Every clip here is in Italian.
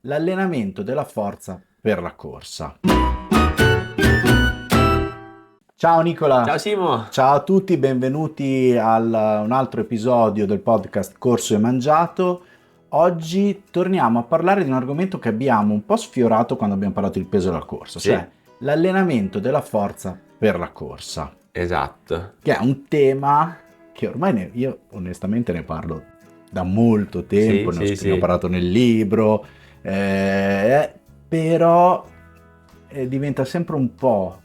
L'allenamento della forza per la corsa. Ciao Nicola, Ciao Simo, ciao a tutti, benvenuti a un altro episodio del podcast Corso e Mangiato. Oggi torniamo a parlare di un argomento che abbiamo un po' sfiorato quando abbiamo parlato del peso della corsa, sì, cioè l'allenamento della forza per la corsa, esatto, che è un tema che ormai io onestamente ne parlo da molto tempo, sì, ne ho sì, parlato nel libro, però diventa sempre un po',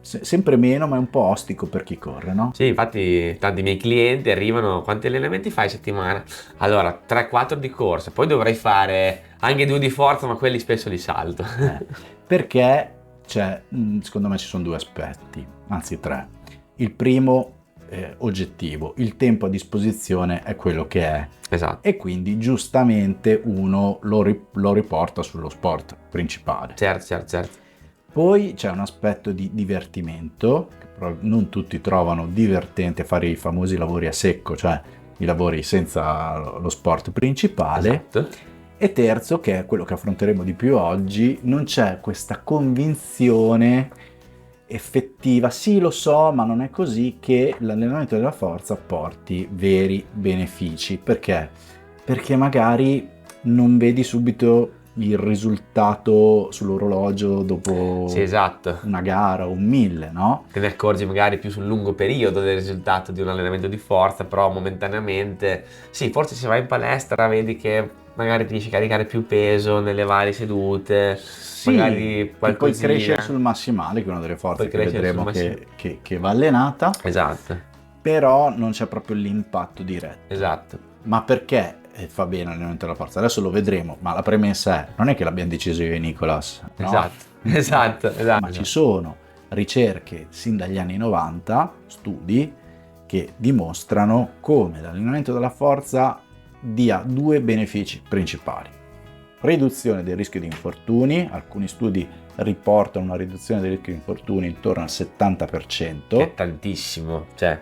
sempre meno, ma è un po' ostico per chi corre, no? sì, infatti tanti miei clienti arrivano, quanti allenamenti fai a settimana? Allora, 3-4 di corsa, poi dovrei fare anche 2 di forza, ma quelli spesso li salto. Perché secondo me ci sono due aspetti, anzi tre. Il primo, oggettivo, il tempo a disposizione è quello che è Esatto, e quindi giustamente uno lo riporta sullo sport principale. certo. Poi c'è un aspetto di divertimento, che non tutti trovano divertente fare i famosi lavori a secco, cioè i lavori senza lo sport principale. Esatto, E terzo, che è quello che affronteremo di più oggi, non c'è questa convinzione effettiva, sì lo so, ma non è così, che l'allenamento della forza porti veri benefici. Perché? Perché magari non vedi subito il risultato sull'orologio sì, dopo esatto. una gara o un 1000, no? Te ne accorgi magari più sul lungo periodo del risultato di un allenamento di forza, però momentaneamente, sì, forse se vai in palestra vedi che magari riesci a caricare più peso nelle varie sedute, Sì, magari che poi cresce qualcosina, sul massimale, che è una delle poi forze che crescere sul vedremo massimo. che va allenata, Esatto, però non c'è proprio l'impatto diretto. esatto, Ma perché fa bene l'allenamento della forza? Adesso lo vedremo, ma la premessa è, non è che l'abbiamo deciso io e Nicolas, no? esatto, esatto, Ma ci esatto. sono ricerche sin dagli anni 90, studi, che dimostrano come l'allenamento della forza dia due benefici principali. Riduzione del rischio di infortuni, alcuni studi riportano una riduzione del rischio di infortuni intorno al 70%. Che è tantissimo, cioè,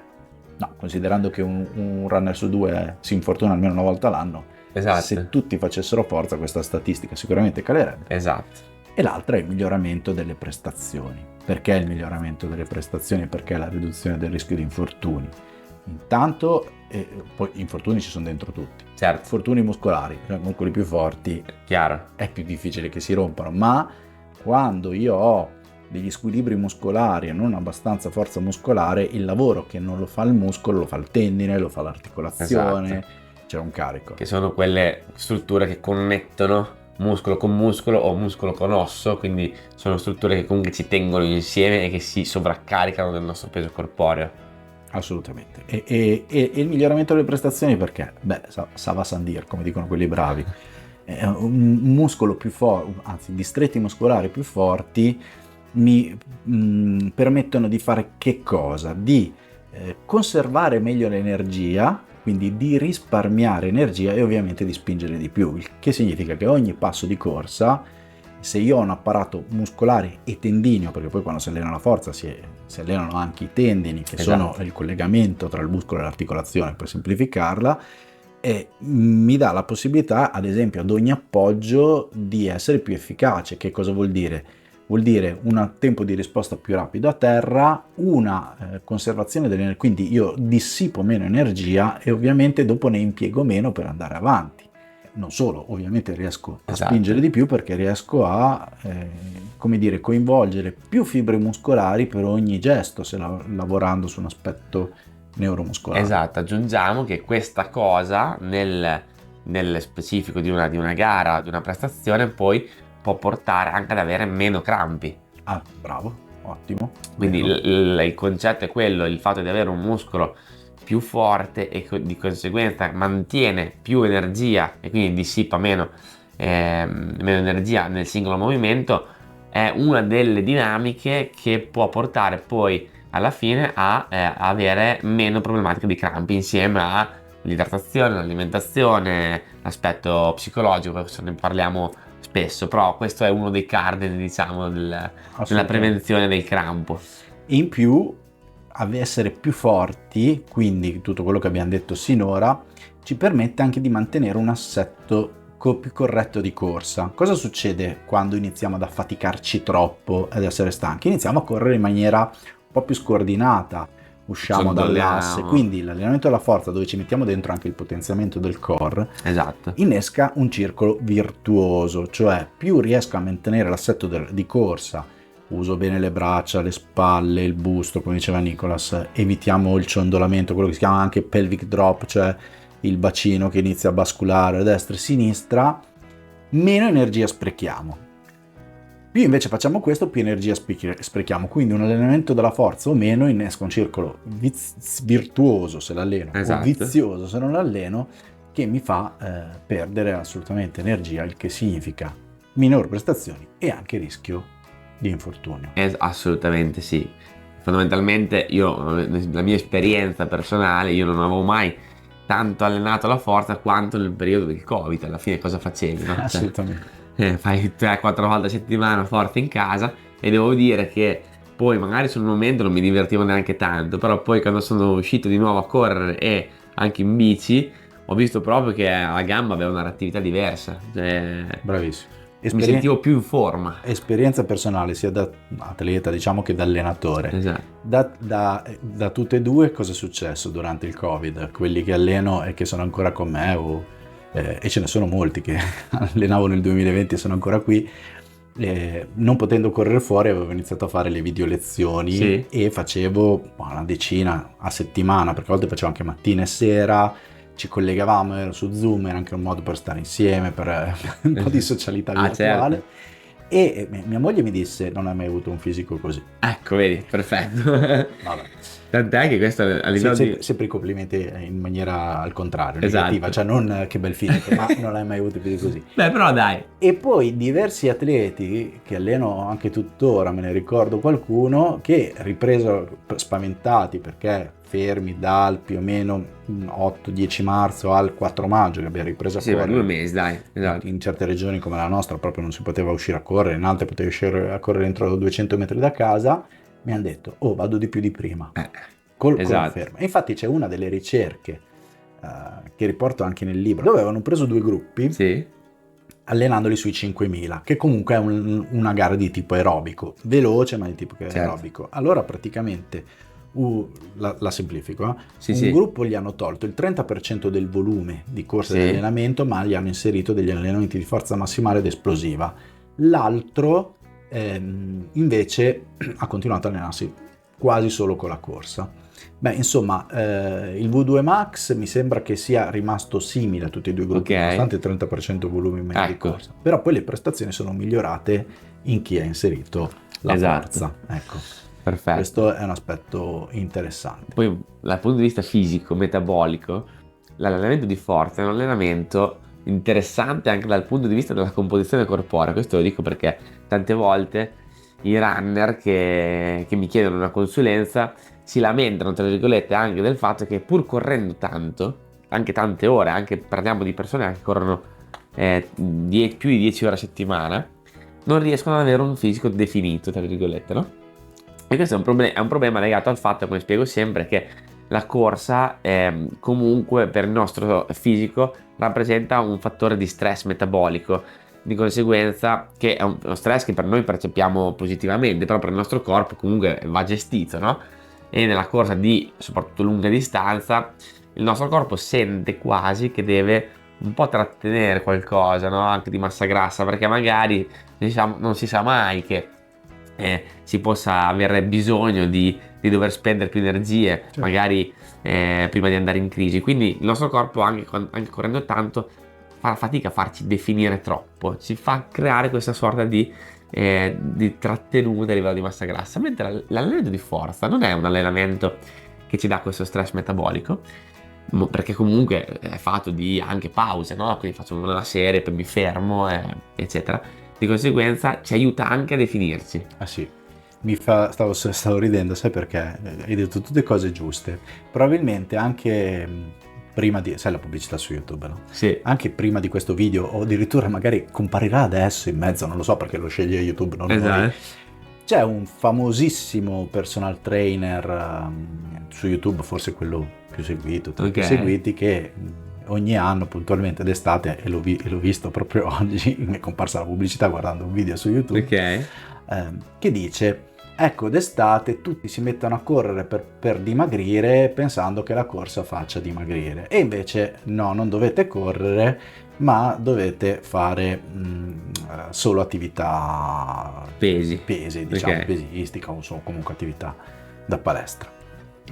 No, considerando che un runner su due si infortuna almeno una volta l'anno, se esatto, tutti facessero forza questa statistica sicuramente calerebbe. esatto, E l'altra è il miglioramento delle prestazioni. Perché il miglioramento delle prestazioni? Perché la riduzione del rischio di infortuni. Intanto, poi infortuni ci sono dentro tutti. certo, Infortuni muscolari, cioè muscoli più forti, chiaro, è più difficile che si rompano, ma quando io ho degli squilibri muscolari e non abbastanza forza muscolare, il lavoro che non lo fa il muscolo lo fa il tendine, lo fa l'articolazione, esatto, c'è un carico. che sono quelle strutture che connettono muscolo con muscolo o muscolo con osso, quindi sono strutture che comunque ci tengono insieme e che si sovraccaricano del nostro peso corporeo. Assolutamente. E il miglioramento delle prestazioni perché? Beh, ça va sans dire, come dicono quelli bravi. Un muscolo più forte, anzi distretti muscolari più forti mi permettono di fare che cosa? Di conservare meglio l'energia, quindi di risparmiare energia e ovviamente di spingere di più, il che significa che ogni passo di corsa, se io ho un apparato muscolare e tendineo, perché poi quando si allena la forza si allenano anche i tendini, che sono Esatto. il collegamento tra il muscolo e l'articolazione, per semplificarla, e mi dà la possibilità, ad esempio, ad ogni appoggio di essere più efficace. Che cosa vuol dire? Vuol dire un tempo di risposta più rapido a terra, una conservazione dell'energia, quindi io dissipo meno energia e ovviamente dopo ne impiego meno per andare avanti. Non solo, ovviamente riesco a spingere Esatto. di più perché riesco a come dire, coinvolgere più fibre muscolari per ogni gesto, se lavorando su un aspetto neuromuscolare. Esatto, aggiungiamo che questa cosa nel specifico di una gara, di una prestazione, poi può portare anche ad avere meno crampi. Ah, bravo, ottimo. Quindi Vero. il concetto è quello, il fatto di avere un muscolo più forte e di conseguenza mantiene più energia e quindi dissipa meno energia nel singolo movimento, è una delle dinamiche che può portare poi alla fine a avere meno problematiche di crampi insieme all'idratazione, l'alimentazione, l'aspetto psicologico, questo ne parliamo spesso, però questo è uno dei cardini, diciamo, della prevenzione del crampo. In più, essere più forti, quindi tutto quello che abbiamo detto sinora, ci permette anche di mantenere un assetto più corretto di corsa. Cosa succede quando iniziamo ad affaticarci troppo ed essere stanchi? Iniziamo a correre in maniera un po' più scordinata, usciamo dall'asse, quindi l'allenamento della forza, dove ci mettiamo dentro anche il potenziamento del core, esatto, innesca un circolo virtuoso, cioè più riesco a mantenere l'assetto di corsa, uso bene le braccia, le spalle, il busto, come diceva Nicolas, evitiamo il ciondolamento, quello che si chiama anche pelvic drop, cioè il bacino che inizia a basculare a destra e a sinistra, meno energia sprechiamo. Più invece facciamo questo, più energia sprechiamo. Quindi un allenamento della forza o meno innesca un circolo virtuoso se l'alleno, esatto, o vizioso se non l'alleno, che mi fa perdere assolutamente energia, il che significa minor prestazioni e anche rischio di infortunio. Assolutamente sì. Fondamentalmente la mia esperienza personale, io non avevo mai tanto allenato la forza quanto nel periodo del Covid. Alla fine cosa facevi? No? Assolutamente. Fai 3-4 volte a settimana forza in casa, e devo dire che poi magari sul momento non mi divertivo neanche tanto, però poi quando sono uscito di nuovo a correre e anche in bici ho visto proprio che la gamba aveva una reattività diversa, bravissimo. Mi sentivo più in forma. Esperienza personale sia da atleta, diciamo, che da allenatore. Esatto. Da tutte e due cosa è successo durante il Covid? Quelli che alleno e che sono ancora con me, e ce ne sono molti che allenavo nel 2020 e sono ancora qui, non potendo correre fuori avevo iniziato a fare le video lezioni, sì, e facevo una decina a settimana, perché a volte facevo anche mattina e sera, ci collegavamo, ero su Zoom, era anche un modo per stare insieme, per un po' di socialità virtuale. Certo. E mia moglie mi disse: non hai mai avuto un fisico così. Ecco, vedi, perfetto. Vabbè. Tant'è che questo a livello sempre i complimenti in maniera al contrario, negativa, esatto, cioè non che bel fisico, ma non hai mai avuto un fisico così. Beh, però dai. E poi diversi atleti che alleno anche tuttora, me ne ricordo qualcuno, che ripreso spaventati perché fermi dal più o meno 8-10 marzo al 4 maggio che abbiamo ripreso a correre. 2 mesi, dai. Esatto. In certe regioni come la nostra proprio non si poteva uscire a correre, in altre potevi uscire a correre entro 200 metri da casa. Mi hanno detto: oh, vado di più di prima, esatto, conferma. E infatti c'è una delle ricerche che riporto anche nel libro, dove avevano preso 2 gruppi, sì, allenandoli sui 5.000, che comunque è una gara di tipo aerobico, veloce ma di tipo aerobico. Allora praticamente, la semplifico, un gruppo gli hanno tolto il 30% del volume di corsa, sì, di allenamento, ma gli hanno inserito degli allenamenti di forza massimale ed esplosiva. L'altro invece ha continuato a allenarsi quasi solo con la corsa. Beh, insomma, il V2 Max mi sembra che sia rimasto simile a tutti e due i gruppi, nonostante il 30% volume in meno di corsa. Però poi le prestazioni sono migliorate in chi ha inserito la forza. Ecco. Perfetto. Questo è un aspetto interessante. Poi dal punto di vista fisico, metabolico, l'allenamento di forza è un allenamento interessante anche dal punto di vista della composizione corporea. Questo lo dico perché tante volte i runner che mi chiedono una consulenza si lamentano, tra virgolette, anche del fatto che pur correndo tanto, anche tante ore, anche parliamo di persone che corrono più di 10 ore a settimana, non riescono ad avere un fisico definito, tra virgolette, no? E questo è un problema legato al fatto, come spiego sempre, che la corsa comunque per il nostro fisico rappresenta un fattore di stress metabolico, di conseguenza che è uno stress che per noi percepiamo positivamente, però per il nostro corpo comunque va gestito, no? E nella corsa di soprattutto lunga distanza il nostro corpo sente quasi che deve un po' trattenere qualcosa, no? Anche di massa grassa, perché magari non si sa mai che si possa avere bisogno di dover spendere più energie, certo, magari prima di andare in crisi. Quindi il nostro corpo anche correndo tanto fa fatica a farci definire troppo, ci fa creare questa sorta di trattenuta a livello di massa grassa, mentre l'allenamento di forza non è un allenamento che ci dà questo stress metabolico, perché comunque è fatto di anche pause, no? Quindi faccio una serie, poi mi fermo, eccetera. Di conseguenza ci aiuta anche a definirci. Ah sì, stavo ridendo, sai perché? Hai detto tutte cose giuste. Probabilmente anche prima di... sai la pubblicità su YouTube, no? Sì. Anche prima di questo video, o addirittura magari comparirà adesso in mezzo, non lo so perché lo sceglie YouTube, non noi. C'è un famosissimo personal trainer su YouTube, forse quello più seguito, tra i più seguiti, che ogni anno puntualmente d'estate, e l'ho visto proprio oggi, mi è comparsa la pubblicità guardando un video su YouTube, che dice: ecco, d'estate tutti si mettono a correre per dimagrire pensando che la corsa faccia dimagrire, e invece no, non dovete correre, ma dovete fare solo attività pesi, diciamo, pesistica, o comunque attività da palestra.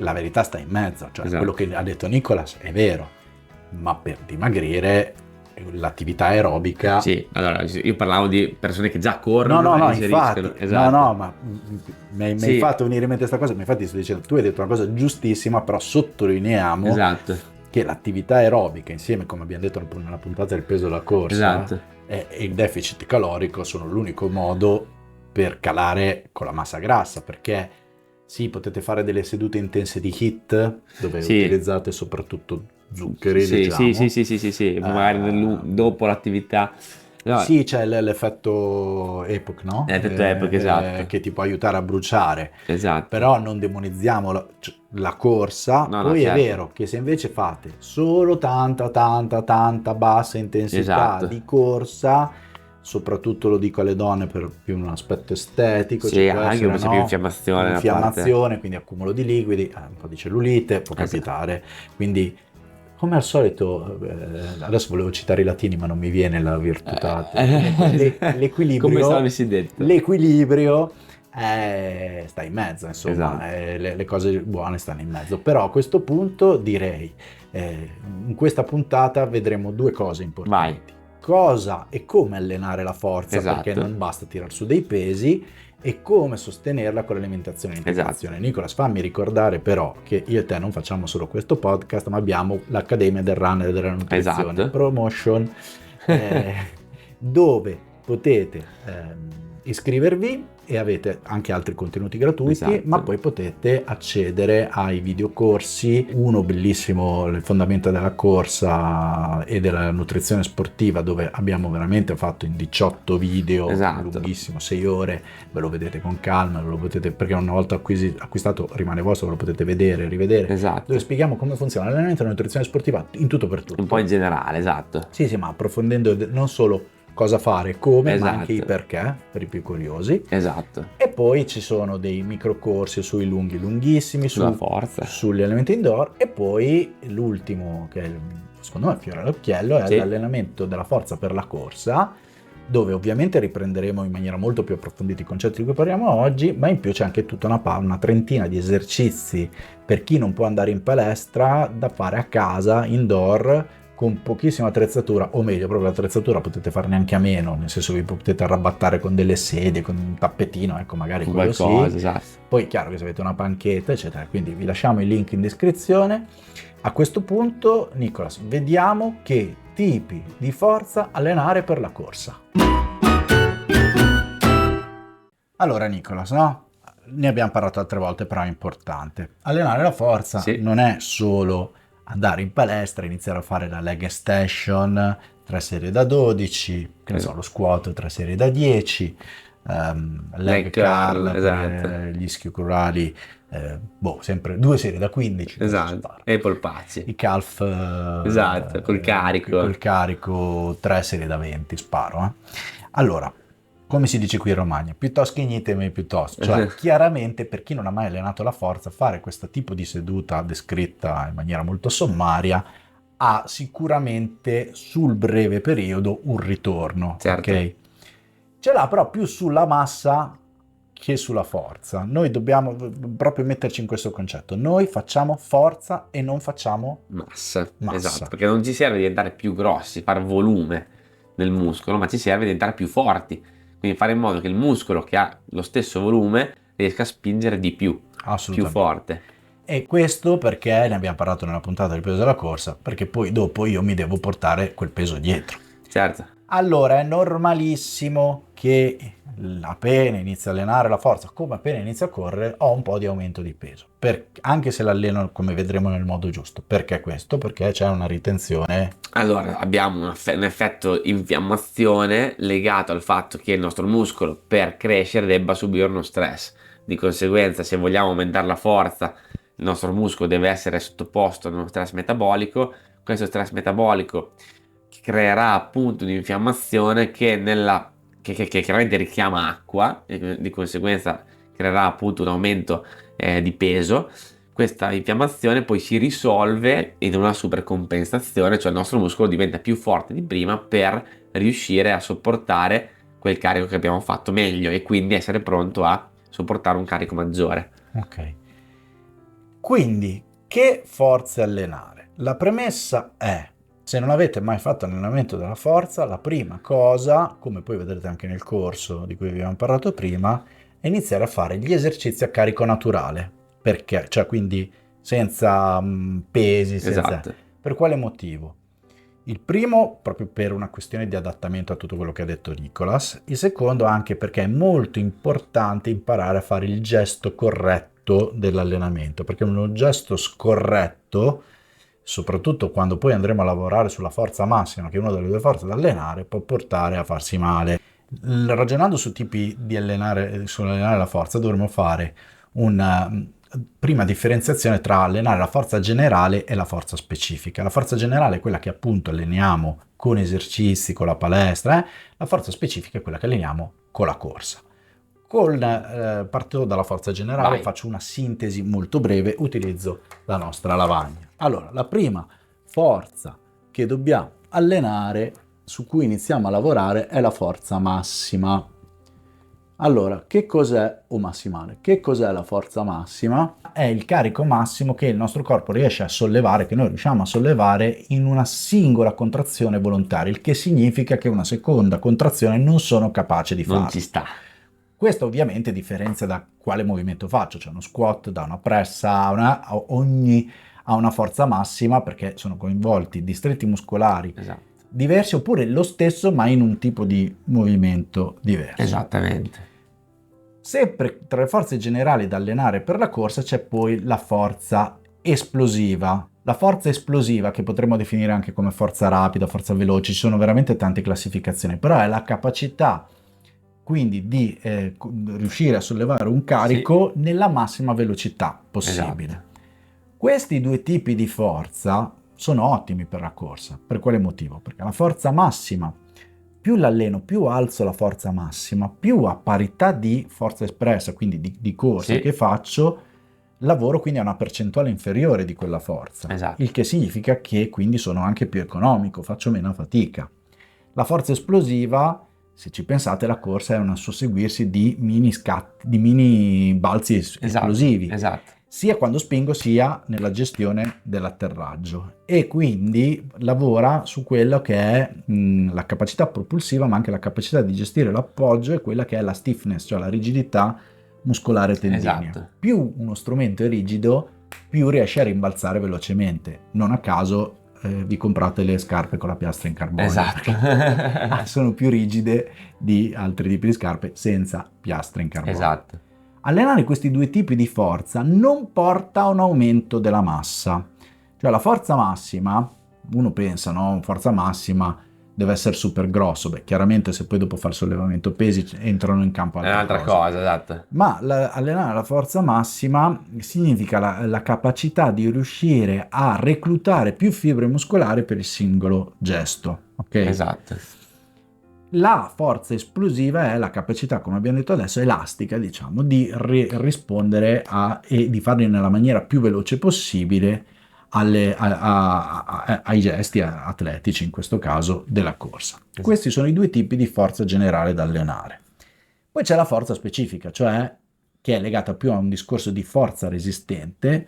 La verità sta in mezzo, cioè quello che ha detto Nicolas è vero, ma per dimagrire l'attività aerobica... Sì, allora io parlavo di persone che già corrono no, e inseriscono. infatti, no, ma mi hai fatto venire in mente questa cosa, ma infatti sto dicendo, tu hai detto una cosa giustissima, però sottolineiamo che l'attività aerobica insieme, come abbiamo detto nella puntata del peso della corsa, e il deficit calorico sono l'unico modo per calare con la massa grassa, perché sì, potete fare delle sedute intense di HIIT dove utilizzate soprattutto zuccheri, diciamo. Sì, magari dopo l'attività. No. Sì, c'è l'effetto EPOC, no? L'effetto EPOC, esatto. Che ti può aiutare a bruciare. Esatto. Però non demonizziamo la corsa. Poi è vero che se invece fate solo tanta bassa intensità di corsa, soprattutto lo dico alle donne per più un aspetto estetico, sì, anche un po' più infiammazione, quindi accumulo di liquidi, un po' di cellulite, può capitare. Quindi, come al solito, adesso volevo citare i latini ma non mi viene la virtù, l'equilibrio. Come avessi detto. L'equilibrio sta in mezzo, insomma, le cose buone stanno in mezzo. Però a questo punto direi, in questa puntata vedremo due cose importanti. Vai. Cosa e come allenare la forza, perché non basta tirar su dei pesi, e come sostenerla con l'alimentazione e l'integrazione. Nicolas, fammi ricordare però che io e te non facciamo solo questo podcast, ma abbiamo l'Accademia del Runner e della Nutrizione Promotion, dove potete iscrivervi e avete anche altri contenuti gratuiti, ma poi potete accedere ai videocorsi, uno bellissimo, le fondamenta della corsa e della nutrizione sportiva, dove abbiamo veramente fatto in 18 video, lunghissimo, 6 ore, ve lo vedete con calma, ve lo potete, perché una volta acquistato rimane vostro, ve lo potete vedere, rivedere, dove spieghiamo come funziona l'allenamento e la nutrizione sportiva in tutto per tutto. Un po' in generale, Sì, ma approfondendo non solo cosa fare, come, ma anche i perché, per i più curiosi. E poi ci sono dei microcorsi sui lunghissimi, sulla forza, sugli allenamenti indoor, e poi l'ultimo, che secondo me è fiore all'occhiello, è l'allenamento della forza per la corsa, dove ovviamente riprenderemo in maniera molto più approfondita i concetti di cui parliamo oggi, ma in più c'è anche tutta una trentina di esercizi per chi non può andare in palestra da fare a casa, indoor, con pochissima attrezzatura, o meglio, proprio l'attrezzatura potete farne anche a meno, nel senso che vi potete arrabattare con delle sedie, con un tappetino, ecco, magari quello qualcosa, Poi chiaro che se avete una panchetta, eccetera, quindi vi lasciamo il link in descrizione. A questo punto, Nicolas, vediamo che tipi di forza allenare per la corsa. Allora, Nicolas, no? Ne abbiamo parlato altre volte, però è importante. Allenare la forza non è solo andare in palestra, iniziare a fare la leg extension, 3 serie da 12, che ne so, lo squat 3 serie da 10, leg curl, gli ischio crurali, sempre 2 serie da 15. E i polpacci. I calf. Col carico. Col carico 3 serie da 20, sparo. Allora, come si dice qui in Romagna, piuttosto chignitemi piuttosto, cioè chiaramente per chi non ha mai allenato la forza, fare questo tipo di seduta descritta in maniera molto sommaria ha sicuramente sul breve periodo un ritorno, ok? Ce l'ha però più sulla massa che sulla forza. Noi dobbiamo proprio metterci in questo concetto, noi facciamo forza e non facciamo massa. Esatto, perché non ci serve diventare più grossi, fare volume del muscolo, ma ci serve diventare più forti. Quindi fare in modo che il muscolo che ha lo stesso volume riesca a spingere di più, più forte. E questo perché ne abbiamo parlato nella puntata del peso della corsa, perché poi dopo io mi devo portare quel peso dietro. Allora è normalissimo che appena inizio a allenare la forza, come appena inizio a correre, ho un po' di aumento di peso. Anche se l'alleno, come vedremo, nel modo giusto. Perché questo? Perché c'è una ritenzione. Allora, abbiamo un effetto infiammazione legato al fatto che il nostro muscolo, per crescere, debba subire uno stress. Di conseguenza, se vogliamo aumentare la forza, il nostro muscolo deve essere sottoposto a uno stress metabolico. questo stress metabolico creerà appunto un'infiammazione che chiaramente richiama acqua e di conseguenza creerà appunto un aumento di peso. Questa infiammazione poi si risolve in una supercompensazione, cioè il nostro muscolo diventa più forte di prima per riuscire a sopportare quel carico che abbiamo fatto meglio e quindi essere pronto a sopportare un carico maggiore. Ok. Quindi, che forze allenare? La premessa è, se non avete mai fatto allenamento della forza, la prima cosa, come poi vedrete anche nel corso di cui vi abbiamo parlato prima, è iniziare a fare gli esercizi a carico naturale. Perché? Cioè, quindi senza pesi, senza... Esatto. Per quale motivo? Il primo, proprio per una questione di adattamento a tutto quello che ha detto Nicolas. Il secondo, anche perché è molto importante imparare a fare il gesto corretto dell'allenamento, perché un gesto scorretto, soprattutto quando poi andremo a lavorare sulla forza massima, che è una delle due forze da allenare, può portare a farsi male. Ragionando su tipi di allenare la forza, dovremo fare una prima differenziazione tra allenare la forza generale e la forza specifica. La forza generale è quella che appunto alleniamo con esercizi, con la palestra, la forza specifica è quella che alleniamo con la corsa. Parto dalla forza generale. Vai. Faccio una sintesi molto breve, utilizzo la nostra lavagna. Allora, la prima forza che dobbiamo allenare, su cui iniziamo a lavorare, è la forza massima. Allora, che cos'è o massimale? Che cos'è la forza massima? È il carico massimo che il nostro corpo riesce a sollevare, che noi riusciamo a sollevare in una singola contrazione volontaria, il che significa che una seconda contrazione non sono capace di farlo. Non ci sta. Questo ovviamente differenzia da quale movimento faccio, cioè uno squat, da una pressa, ogni ha una forza massima perché sono coinvolti distretti muscolari diversi, oppure lo stesso ma in un tipo di movimento diverso. Esattamente. Sempre tra le forze generali da allenare per la corsa c'è poi la forza esplosiva. La forza esplosiva, che potremmo definire anche come forza rapida, forza veloce, ci sono veramente tante classificazioni, però è la capacità quindi di riuscire a sollevare un carico nella massima velocità possibile. Esatto. Questi due tipi di forza sono ottimi per la corsa. Per quale motivo? Perché la forza massima, più l'alleno, più alzo la forza massima, più a parità di forza espressa, quindi di corsa che faccio, lavoro quindi a una percentuale inferiore di quella forza. Esatto. Il che significa che quindi sono anche più economico, faccio meno fatica. La forza esplosiva, se ci pensate, la corsa è un susseguirsi di mini scatti, di mini balzi esplosivi. Esatto. Sia quando spingo sia nella gestione dell'atterraggio, e quindi lavora su quello che è la capacità propulsiva, ma anche la capacità di gestire l'appoggio e quella che è la stiffness, cioè la rigidità muscolare tendinea. Esatto. Più uno strumento è rigido, più riesce a rimbalzare velocemente. Non a caso vi comprate le scarpe con la piastra in carbonio. Esatto. Sono più rigide di altri tipi di scarpe senza piastra in carbonio. Esatto. Allenare questi due tipi di forza non porta a un aumento della massa. Cioè la forza massima, uno pensa, no, forza massima deve essere super grosso. Beh, chiaramente se poi dopo fare sollevamento pesi entrano in campo altre un'altra cosa, esatto. Ma allenare la forza massima significa la capacità di riuscire a reclutare più fibre muscolari per il singolo gesto. Ok? Esatto. La forza esplosiva è la capacità, come abbiamo detto adesso, elastica, diciamo, di rispondere e di farli nella maniera più veloce possibile ai gesti atletici, in questo caso della corsa. Esatto. Questi sono i due tipi di forza generale da allenare. Poi c'è la forza specifica, cioè che è legata più a un discorso di forza resistente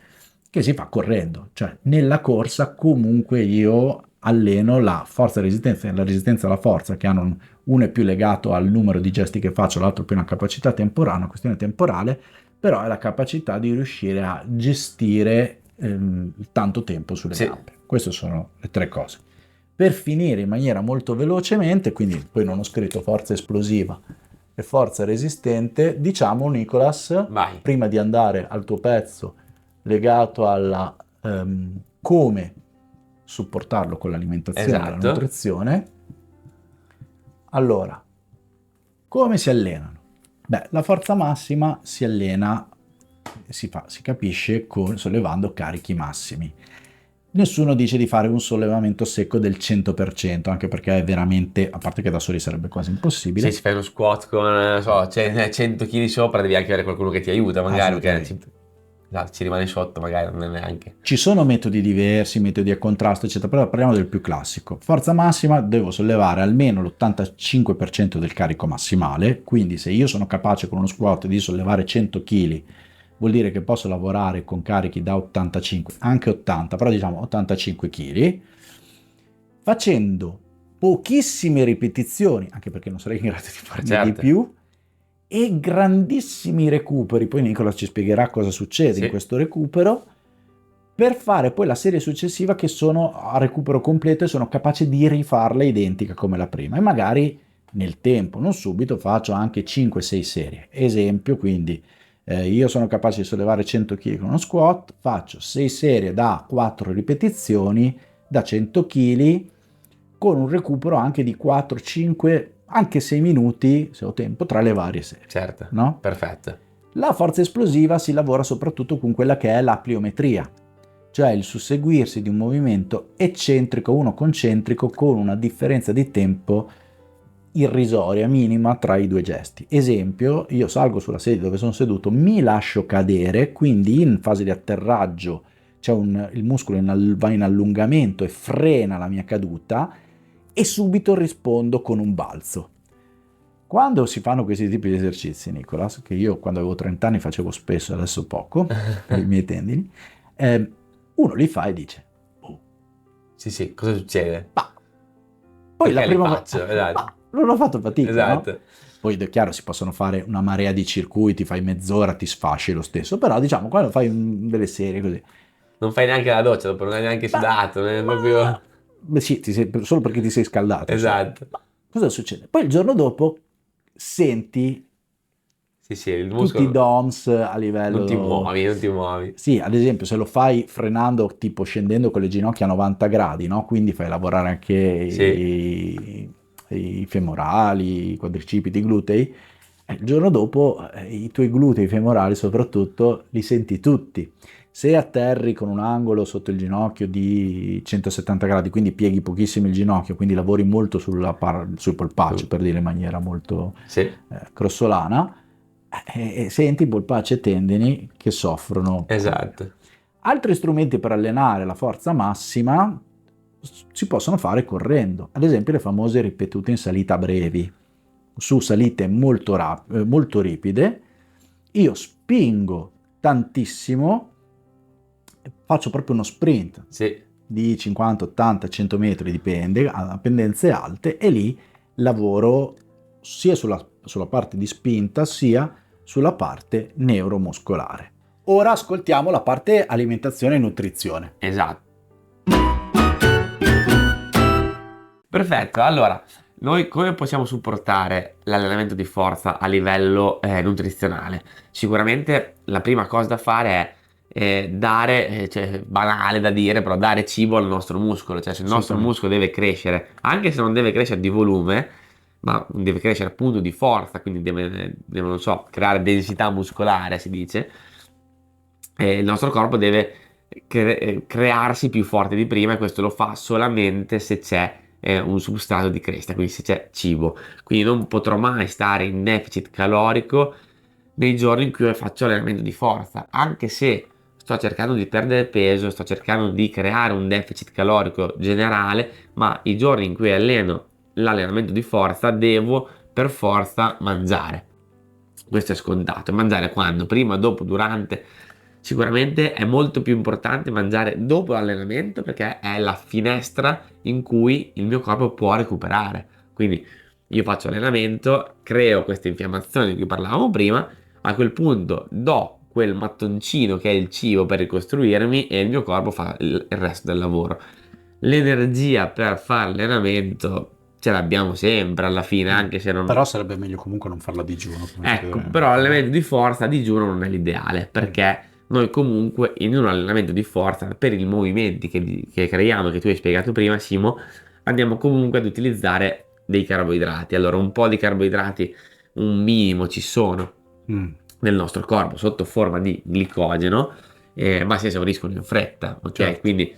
che si fa correndo. Cioè nella corsa comunque io alleno la forza resistenza e la resistenza alla forza, che hanno uno è più legato al numero di gesti che faccio, l'altro più una capacità temporale, una questione temporale, però è la capacità di riuscire a gestire tanto tempo sulle gambe. Queste sono le tre cose. Per finire in maniera molto velocemente, quindi poi non ho scritto forza esplosiva e forza resistente, diciamo, Nicolas, prima di andare al tuo pezzo legato alla come supportarlo con l'alimentazione e la nutrizione. Allora, come si allenano? Beh, la forza massima si allena, si capisce, sollevando carichi massimi. Nessuno dice di fare un sollevamento secco del 100%, anche perché è veramente, a parte che da soli sarebbe quasi impossibile. Se ci fai uno squat con, non so, 100 kg sopra, devi anche avere qualcuno che ti aiuta, magari, perché ci rimane sotto, magari non è neanche. Ci sono metodi diversi, metodi a contrasto, eccetera, però parliamo del più classico. Forza massima, devo sollevare almeno l'85% del carico massimale, quindi se io sono capace con uno squat di sollevare 100 kg, vuol dire che posso lavorare con carichi da 85, anche 80, però diciamo 85 kg, facendo pochissime ripetizioni, anche perché non sarei in grado di farne di più, e grandissimi recuperi. Poi Nicola ci spiegherà cosa succede in questo recupero, per fare poi la serie successiva che sono a recupero completo e sono capace di rifarla identica come la prima, e magari nel tempo, non subito, faccio anche 5-6 serie. Esempio, quindi io sono capace di sollevare 100 kg con uno squat, faccio 6 serie da 4 ripetizioni da 100 kg con un recupero anche di 4, 5, anche 6 minuti, se ho tempo, tra le varie serie. Certo, no? Perfetto. La forza esplosiva si lavora soprattutto con quella che è la pliometria, cioè il susseguirsi di un movimento eccentrico, uno concentrico, con una differenza di tempo irrisoria, minima tra i due gesti. Esempio, io salgo sulla sedia dove sono seduto, mi lascio cadere, quindi in fase di atterraggio il muscolo va in allungamento e frena la mia caduta, e subito rispondo con un balzo. Quando si fanno questi tipi di esercizi, Nicolas, che io quando avevo 30 anni facevo spesso, adesso poco, per i miei tendini, uno li fa e dice: oh. Sì, cosa succede? Bah. Poi perché la prima faccio? Esatto. Non ho fatto fatica, esatto. No? Poi è chiaro, si possono fare una marea di circuiti, fai mezz'ora, ti sfasci lo stesso, però diciamo quando fai delle serie così. Non fai neanche la doccia, dopo non hai neanche sudato, non è proprio... Beh sì, solo perché ti sei scaldato. Esatto. Ma cosa succede? Poi il giorno dopo senti il muscolo... tutti i DOMS a livello... Non ti muovi. Sì, ad esempio se lo fai frenando, tipo scendendo con le ginocchia a 90 gradi, no? Quindi fai lavorare anche i femorali, i quadricipiti, i glutei, il giorno dopo i tuoi glutei femorali soprattutto li senti tutti. Se atterri con un angolo sotto il ginocchio di 170 gradi, quindi pieghi pochissimo il ginocchio, quindi lavori molto sul polpaccio, per dire in maniera molto grossolana, senti polpaccio e tendini che soffrono. Esatto. Altri strumenti per allenare la forza massima si possono fare correndo, ad esempio le famose ripetute in salita brevi, su salite molto ripide. Io spingo tantissimo, faccio proprio uno sprint di 50, 80, 100 metri, dipende, a pendenze alte, e lì lavoro sia sulla parte di spinta sia sulla parte neuromuscolare. Ora ascoltiamo la parte alimentazione e nutrizione. Esatto. Perfetto, allora, noi come possiamo supportare l'allenamento di forza a livello nutrizionale? Sicuramente la prima cosa da fare è dare, banale da dire, però dare cibo al nostro muscolo. Cioè se il nostro muscolo deve crescere, anche se non deve crescere di volume, ma deve crescere appunto di forza, quindi deve non so, creare densità muscolare, si dice, il nostro corpo deve crearsi più forte di prima, e questo lo fa solamente se c'è un substrato di crescita, quindi se c'è cibo. Quindi non potrò mai stare in deficit calorico nei giorni in cui faccio allenamento di forza, anche se sto cercando di perdere peso, sto cercando di creare un deficit calorico generale, ma i giorni in cui alleno l'allenamento di forza devo per forza mangiare. Questo è scontato. Mangiare quando? Prima, dopo, durante? Sicuramente è molto più importante mangiare dopo l'allenamento, perché è la finestra in cui il mio corpo può recuperare. Quindi io faccio allenamento, creo questa infiammazione di cui parlavamo prima, a quel punto do quel mattoncino che è il cibo per ricostruirmi, e il mio corpo fa il resto del lavoro. L'energia per fare allenamento ce l'abbiamo sempre alla fine, anche se non... Però sarebbe meglio comunque non farlo a digiuno. Ecco, però l'allenamento di forza a digiuno non è l'ideale, perché noi comunque in un allenamento di forza, per i movimenti che creiamo, che tu hai spiegato prima, Simo, andiamo comunque ad utilizzare dei carboidrati. Allora, un po' di carboidrati, un minimo, ci sono nel nostro corpo sotto forma di glicogeno, ma si esauriscono in fretta, ok? Certo. Quindi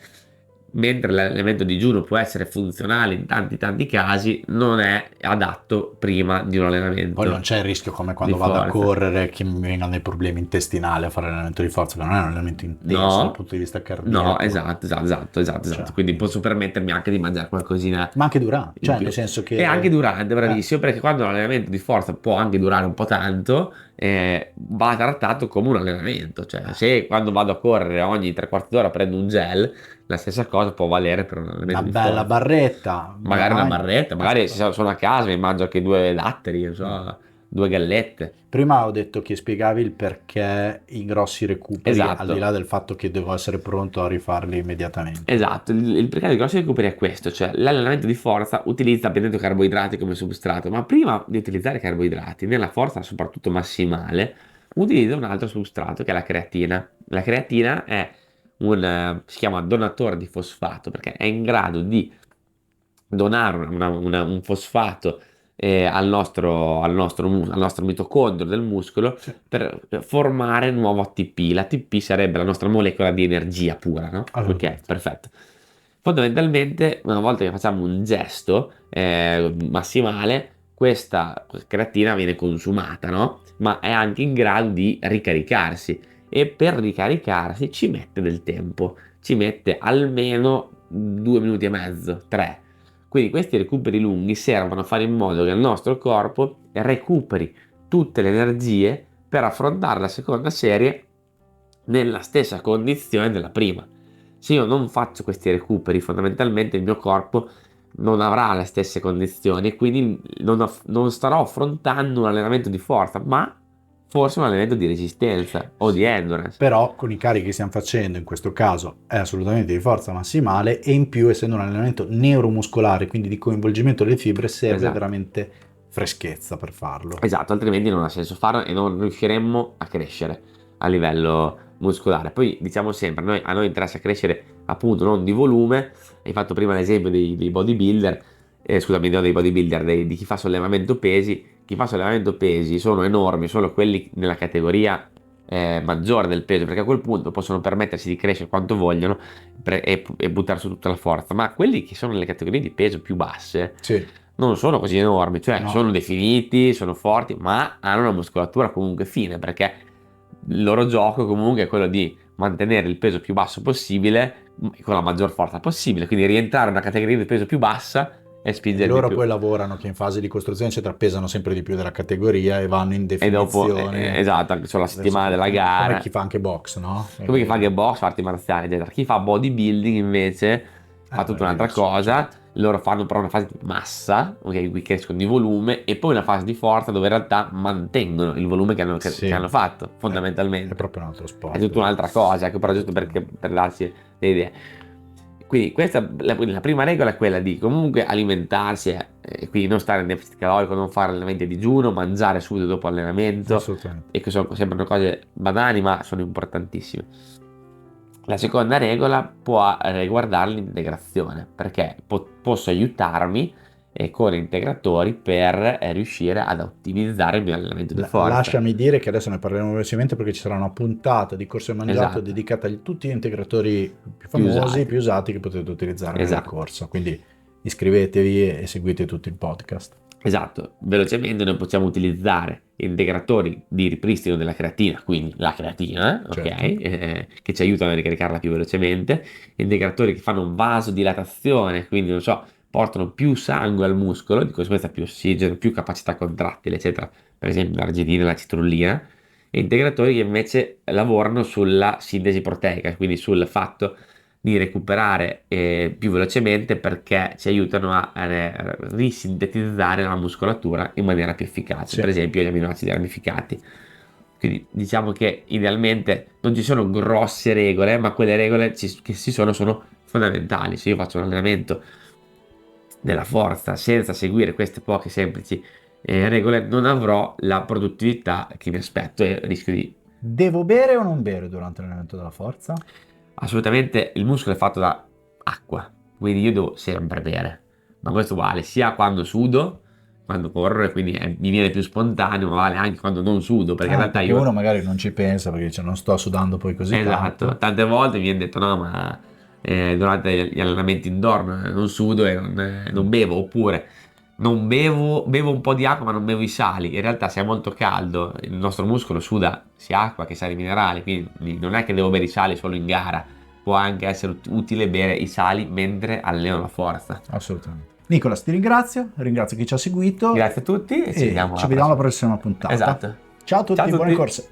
mentre l'allenamento digiuno può essere funzionale in tanti casi, non è adatto prima di un allenamento. Poi non c'è il rischio come quando vado a correre che mi vengano dei problemi intestinali a fare l'allenamento di forza, che non è un allenamento intenso dal punto di vista cardiaco. No, esatto. Quindi posso permettermi anche di mangiare qualcosina. Ma anche durante, cioè nel senso che... E anche durante, bravissimo, perché quando l'allenamento di forza può anche durare un po' tanto, va trattato come un allenamento. Cioè, se quando vado a correre ogni 3/4 d'ora prendo un gel, la stessa cosa può valere per un allenamento Una di bella forza. barretta. Magari una barretta, magari se sono a casa mi mangio anche 2 datteri, non so, 2 gallette. Prima ho detto che spiegavi il perché i grossi recuperi, Esatto. al di là del fatto che devo essere pronto a rifarli immediatamente. Esatto, il perché dei grossi recuperi è questo, cioè l'allenamento di forza utilizza ovviamente carboidrati come substrato, ma prima di utilizzare i carboidrati, nella forza soprattutto massimale, utilizza un altro substrato che è la creatina. La creatina è si chiama donatore di fosfato perché è in grado di donare un fosfato al nostro mitocondrio del muscolo per formare nuovo ATP. L'ATP sarebbe la nostra molecola di energia pura, no? Ok, perfetto. Fondamentalmente, una volta che facciamo un gesto massimale, questa creatina viene consumata, no? Ma è anche in grado di ricaricarsi e per ricaricarsi ci mette del tempo, ci mette almeno 2 minuti e mezzo, 3. Quindi questi recuperi lunghi servono a fare in modo che il nostro corpo recuperi tutte le energie per affrontare la seconda serie nella stessa condizione della prima. Se io non faccio questi recuperi, fondamentalmente il mio corpo non avrà le stesse condizioni e quindi non starò affrontando un allenamento di forza, ma forse un allenamento di resistenza o di endurance. Però con i carichi che stiamo facendo, in questo caso è assolutamente di forza massimale e in più essendo un allenamento neuromuscolare, quindi di coinvolgimento delle fibre, serve veramente freschezza per farlo. Esatto, altrimenti non ha senso farlo e non riusciremmo a crescere a livello muscolare. Poi diciamo sempre, a noi interessa crescere appunto non di volume. Hai fatto prima l'esempio dei bodybuilder, scusami, no, dei bodybuilder, di chi fa sollevamento pesi. Chi fa sollevamento pesi sono enormi, sono quelli nella categoria maggiore del peso, perché a quel punto possono permettersi di crescere quanto vogliono e buttare su tutta la forza. Ma quelli che sono nelle categorie di peso più basse non sono così enormi, cioè sono definiti, sono forti, ma hanno una muscolatura comunque fine, perché il loro gioco comunque è quello di mantenere il peso più basso possibile con la maggior forza possibile, quindi rientrare in una categoria di peso più bassa e spingere loro di più. Poi lavorano che in fase di costruzione eccetera pesano sempre di più della categoria e vanno in definizione. E dopo esatto, anche sulla settimana della gara, come chi fa anche box, no? Come chi fa anche box, arti marziali eccetera. Chi fa bodybuilding invece fa tutta un'altra cosa. Loro fanno però una fase di massa, okay, in cui crescono di volume, e poi una fase di forza dove in realtà mantengono il volume che hanno fatto, fondamentalmente. È proprio un altro sport. È tutta un'altra cosa, ecco, però giusto per darci le idee. Quindi questa, la prima regola è quella di comunque alimentarsi, quindi non stare in deficit calorico, non fare allenamenti a digiuno, mangiare subito dopo allenamento, e che sono sempre cose banali ma sono importantissime. La seconda regola può riguardare l'integrazione, perché posso aiutarmi con integratori per riuscire ad ottimizzare il mio allenamento di forza. Lasciami dire che adesso ne parleremo velocemente perché ci sarà una puntata di Corso e Mangiato dedicata a tutti gli integratori più famosi, più usati che potete utilizzare nella corsa. Quindi iscrivetevi e seguite tutto il podcast. Esatto, velocemente noi possiamo utilizzare integratori di ripristino della creatina, quindi la creatina, ok, che ci aiutano a ricaricarla più velocemente, integratori che fanno vasodilatazione, quindi non so, portano più sangue al muscolo, di conseguenza più ossigeno, più capacità contrattile, eccetera, per esempio l'arginina e la citrullina, e integratori che invece lavorano sulla sintesi proteica, quindi sul fatto di recuperare più velocemente perché ci aiutano a risintetizzare la muscolatura in maniera più efficace, per esempio gli aminoacidi ramificati. Quindi diciamo che idealmente non ci sono grosse regole, ma quelle regole che ci sono fondamentali. Se io faccio un allenamento della forza senza seguire queste poche semplici regole, non avrò la produttività che mi aspetto e rischio di... Devo bere o non bere durante l'allenamento della forza? Assolutamente, il muscolo è fatto da acqua, quindi io devo sempre bere, ma questo vale sia quando sudo, quando corro, e quindi mi viene più spontaneo, ma vale anche quando non sudo, perché in realtà io... uno magari non ci pensa perché dice non sto sudando poi così tanto. Tante volte mi viene detto no, ma durante gli allenamenti indoor non sudo e non bevo, oppure non bevo un po' di acqua ma non bevo i sali. In realtà se è molto caldo il nostro muscolo suda sia acqua che sali minerali, quindi non è che devo bere i sali solo in gara, può anche essere utile bere i sali mentre alleno la forza. Assolutamente. Nicolas, ti ringrazio chi ci ha seguito Grazie a tutti e e ci vediamo alla prossima puntata. Esatto. Ciao a tutti, Ciao a buone tutti. corse.